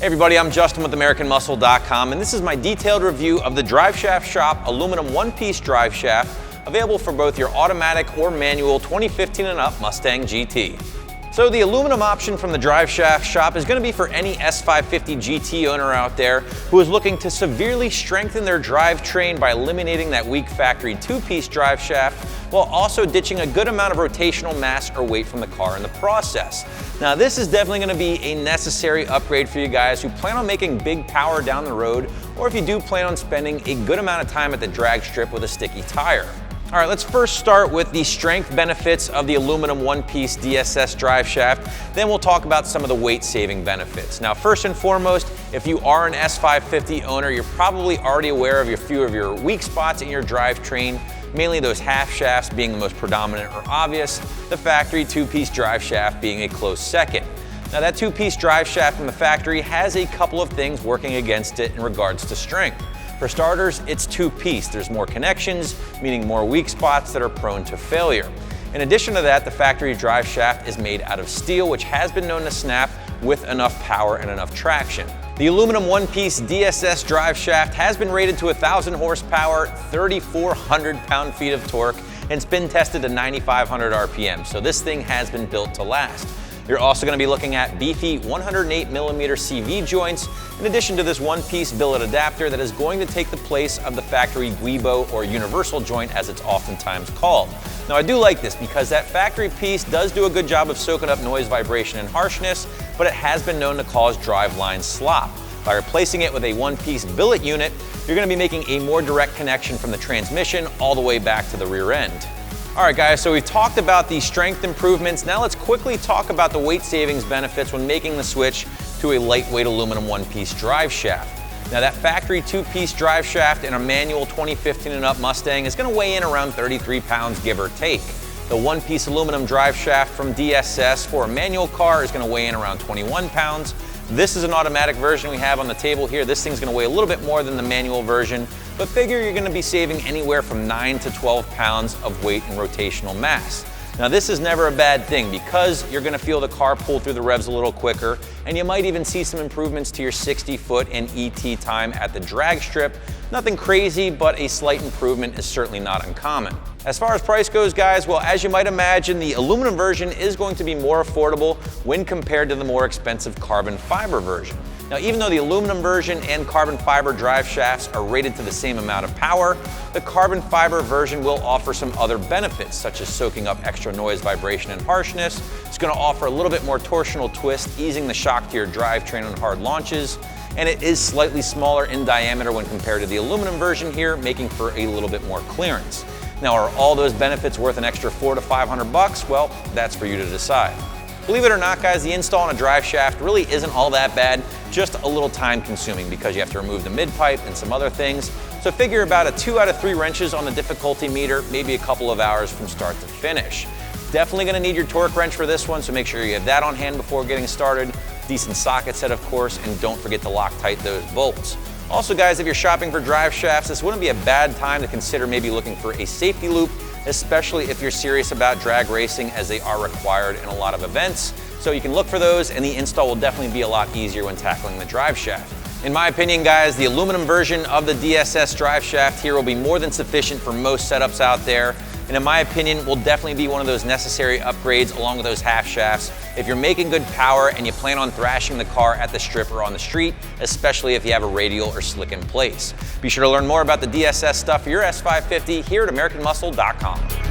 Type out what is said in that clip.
Hey everybody, I'm Justin with AmericanMuscle.com, and this is my detailed review of the Driveshaft Shop aluminum one-piece drive shaft, available for both your automatic or manual 2015 and up Mustang GT. So the aluminum option from the Driveshaft Shop is going to be for any S550 GT owner out there who is looking to severely strengthen their drivetrain by eliminating that weak factory two-piece drive shaft, while also ditching a good amount of rotational mass or weight from the car in the process. Now this is definitely going to be a necessary upgrade for you guys who plan on making big power down the road, or if you do plan on spending a good amount of time at the drag strip with a sticky tire. All right, let's first start with the strength benefits of the aluminum one-piece DSS drive shaft. Then we'll talk about some of the weight-saving benefits. Now, first and foremost, if you are an S550 owner, you're probably already aware of a few of your weak spots in your drivetrain, mainly those half shafts being the most predominant or obvious, the factory two-piece drive shaft being a close second. Now, that two-piece drive shaft from the factory has a couple of things working against it in regards to strength. For starters, it's two-piece. There's more connections, meaning more weak spots that are prone to failure. In addition to that, the factory drive shaft is made out of steel, which has been known to snap with enough power and enough traction. The aluminum one-piece DSS drive shaft has been rated to 1,000 horsepower, 3,400 pound-feet of torque, and spin tested to 9,500 RPM, so this thing has been built to last. You're also going to be looking at beefy 108mm CV joints, in addition to this one-piece billet adapter that is going to take the place of the factory guibo or universal joint as it's oftentimes called. Now I do like this because that factory piece does do a good job of soaking up noise, vibration, and harshness, but it has been known to cause driveline slop. By replacing it with a one-piece billet unit, you're going to be making a more direct connection from the transmission all the way back to the rear end. All right guys, so we've talked about the strength improvements. Now let's quickly talk about the weight savings benefits when making the switch to a lightweight aluminum one-piece drive shaft. Now that factory two-piece drive shaft in a manual 2015 and up Mustang is going to weigh in around 33 pounds, give or take. The one-piece aluminum drive shaft from DSS for a manual car is going to weigh in around 21 pounds. This is an automatic version we have on the table here. This thing's going to weigh a little bit more than the manual version, but figure you're going to be saving anywhere from 9 to 12 pounds of weight and rotational mass. Now this is never a bad thing because you're going to feel the car pull through the revs a little quicker, and you might even see some improvements to your 60-foot and ET time at the drag strip. Nothing crazy, but a slight improvement is certainly not uncommon. As far as price goes, guys, well, as you might imagine, the aluminum version is going to be more affordable when compared to the more expensive carbon fiber version. Now, even though the aluminum version and carbon fiber drive shafts are rated to the same amount of power, the carbon fiber version will offer some other benefits, such as soaking up extra noise, vibration, and harshness. It's going to offer a little bit more torsional twist, easing the shock to your drivetrain on hard launches, and it is slightly smaller in diameter when compared to the aluminum version here, making for a little bit more clearance. Now, are all those benefits worth an extra $400 to $500? Well, that's for you to decide. Believe it or not, guys, the install on a drive shaft really isn't all that bad, just a little time consuming because you have to remove the mid-pipe and some other things. So figure about a 2 out of 3 wrenches on the difficulty meter, maybe a couple of hours from start to finish. Definitely going to need your torque wrench for this one, so make sure you have that on hand before getting started. Decent socket set, of course, and don't forget to Loctite those bolts. Also, guys, if you're shopping for drive shafts, this wouldn't be a bad time to consider maybe looking for a safety loop, especially if you're serious about drag racing, as they are required in a lot of events. So you can look for those, and the install will definitely be a lot easier when tackling the drive shaft. In my opinion, guys, the aluminum version of the DSS drive shaft here will be more than sufficient for most setups out there, and in my opinion, will definitely be one of those necessary upgrades along with those half shafts if you're making good power and you plan on thrashing the car at the strip or on the street, especially if you have a radial or slick in place. Be sure to learn more about the DSS stuff for your S550 here at AmericanMuscle.com.